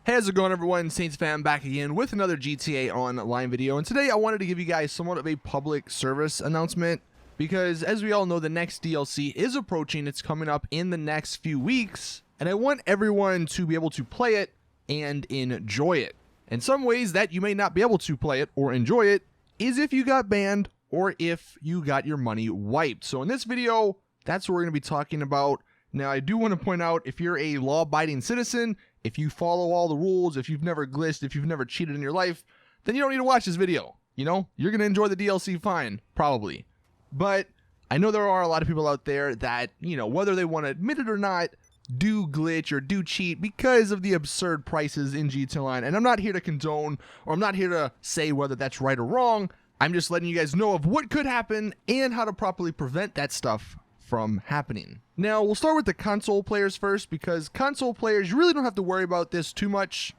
Hey, how's it going, everyone? Saintsfan back again with another GTA Online video, and today I wanted to give you guys somewhat of a public service announcement because, as we all know, the next DLC is approaching. It's coming up in the next few weeks, and I want everyone to be able to play it and enjoy it. In some ways that you may not be able to play it or enjoy it is if you got banned or if you got your money wiped. So in this video, that's what we're going to be talking about. Now, I do want to point out, if you're a law-abiding citizen, if you follow all the rules, if you've never glitched, if you've never cheated in your life, then you don't need to watch this video. You know, you're going to enjoy the DLC fine, probably. But I know there are a lot of people out there that, you know, whether they want to admit it or not, do glitch or do cheat because of the absurd prices in GTA Online. And I'm not here to condone, or I'm not here to say whether that's right or wrong. I'm just letting you guys know of what could happen and how to properly prevent that stuff from happening. Now, we'll start with the console players first, because console players, you really don't have to worry about this too much.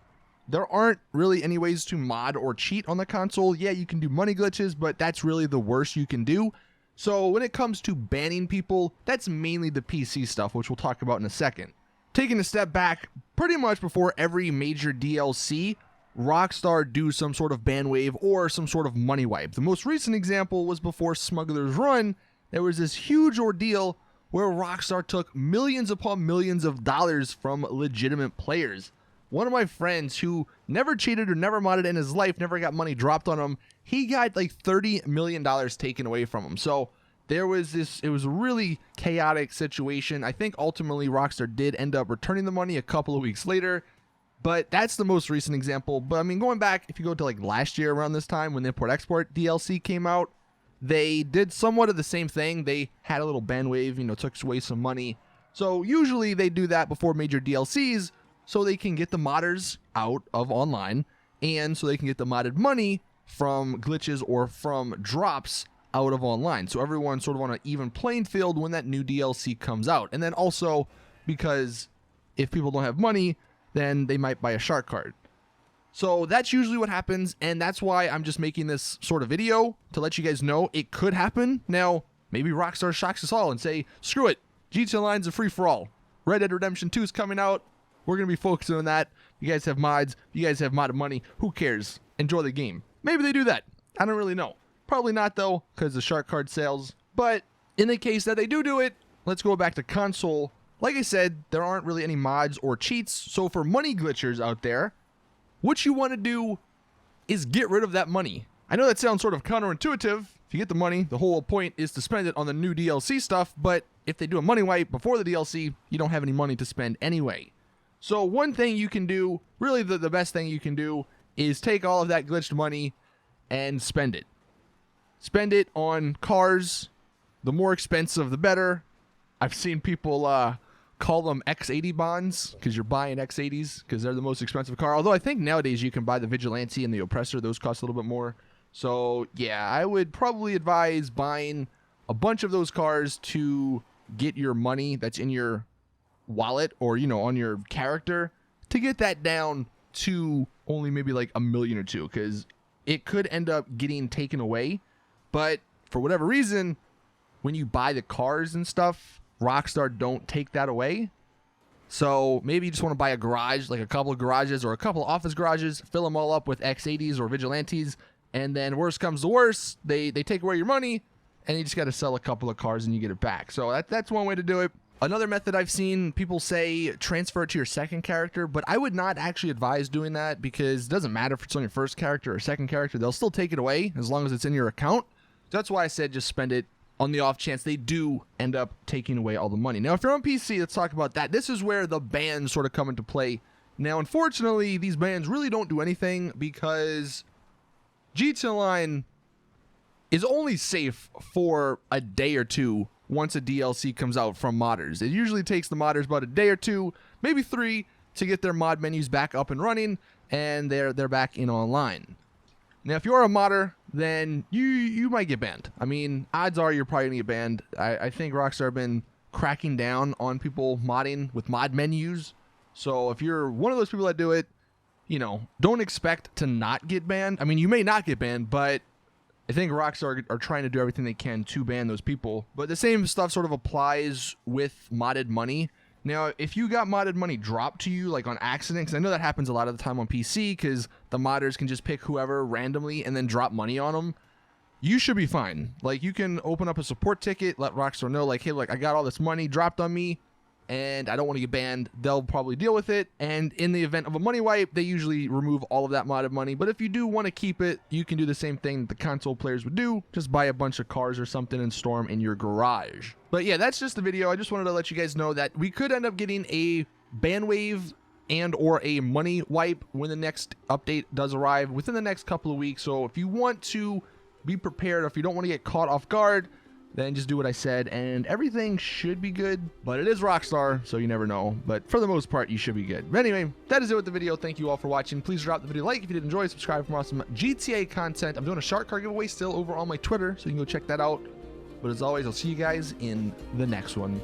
There aren't really any ways to mod or cheat on the console. Yeah, you can do money glitches, but that's really the worst you can do. So when it comes to banning people, that's mainly the PC stuff, which we'll talk about in a second. Taking a step back, pretty much before every major DLC, Rockstar do some sort of ban wave or some sort of money wipe. The most recent example was before Smuggler's Run. There was this huge ordeal where Rockstar took millions upon millions of dollars from legitimate players. One of my friends who never cheated or never modded in his life, never got money dropped on him, he got like $30 million taken away from him. So there was this, it was a really chaotic situation. I think ultimately Rockstar did end up returning the money a couple of weeks later, but that's the most recent example. But I mean, going back, if you go to like last year around this time when the Import-Export DLC came out, they did somewhat of the same thing. They had a little ban wave, you know, took away some money. So usually they do that before major DLCs so they can get the modders out of online and so they can get the modded money from glitches or from drops out of online. So everyone's sort of on an even playing field when that new DLC comes out. And then also because if people don't have money, then they might buy a shark card. So that's usually what happens, and that's why I'm just making this sort of video to let you guys know it could happen. Now, maybe Rockstar shocks us all and say, screw it, GTA Online's a free-for-all. Red Dead Redemption 2 is coming out. We're going to be focusing on that. You guys have mods. You guys have modded money. Who cares? Enjoy the game. Maybe they do that. I don't really know. Probably not, though, because of shark card sales. But in the case that they do it, let's go back to console. Like I said, there aren't really any mods or cheats. So for money glitchers out there, what you want to do is get rid of that money. I know that sounds sort of counterintuitive. If you get the money, the whole point is to spend it on the new DLC stuff, but if they do a money wipe before the DLC, you don't have any money to spend anyway. So one thing you can do, really the best thing you can do, is take all of that glitched money and spend it. Spend it on cars. The more expensive, the better. I've seen people call them X80 bonds because you're buying X80s because they're the most expensive car. Although I think nowadays you can buy the Vigilante and the Oppressor. Those cost a little bit more. So yeah, I would probably advise buying a bunch of those cars to get your money that's in your wallet or, you know, on your character, to get that down to only maybe like $1 million or $2 million, because it could end up getting taken away. But for whatever reason, when you buy the cars and stuff, Rockstar don't take that away. So maybe you just want to buy a garage, like a couple of garages or a couple of office garages, fill them all up with X80s or Vigilantes, and then worst comes to worst, they take away your money, and you just got to sell a couple of cars and you get it back. So that's one way to do it. Another method I've seen people say, transfer it to your second character, but I would not actually advise doing that because it doesn't matter if it's on your first character or second character. They'll still take it away as long as it's in your account. So that's why I said just spend it on the off chance they do end up taking away all the money. Now, if you're on PC, let's talk about that. This is where the bans sort of come into play. Now, unfortunately, these bans really don't do anything because GTA Online is only safe for a day or two once a DLC comes out from modders. It usually takes the modders about a day or two, maybe 3, to get their mod menus back up and running, and they're back in online. Now, if you're a modder, then you might get banned. I mean, odds are you're probably going to get banned. I think Rockstar have been cracking down on people modding with mod menus. So if you're one of those people that do it, you know, don't expect to not get banned. I mean, you may not get banned, but I think Rockstar are trying to do everything they can to ban those people. But the same stuff sort of applies with modded money. Now, if you got modded money dropped to you like on accident, because I know that happens a lot of the time on PC, because the modders can just pick whoever randomly and then drop money on them, you should be fine. Like, you can open up a support ticket, let Rockstar know, like, hey, look, I got all this money dropped on me and I don't want to get banned. They'll probably deal with it, and in the event of a money wipe, they usually remove all of that modded money. But if you do want to keep it, you can do the same thing that the console players would do. Just buy a bunch of cars or something and store them in your garage. But yeah, that's just the video. I just wanted to let you guys know that we could end up getting a ban wave and or a money wipe when the next update does arrive within the next couple of weeks. So if you want to be prepared, or if you don't want to get caught off guard, then just do what I said and everything should be good. But it is Rockstar, so you never know. But for the most part, you should be good. But anyway, that is it with the video. Thank you all for watching. Please drop the video a like if you did enjoy. Subscribe for more awesome GTA content. I'm doing a shark car giveaway still over on my Twitter, so you can go check that out. But as always, I'll see you guys in the next one.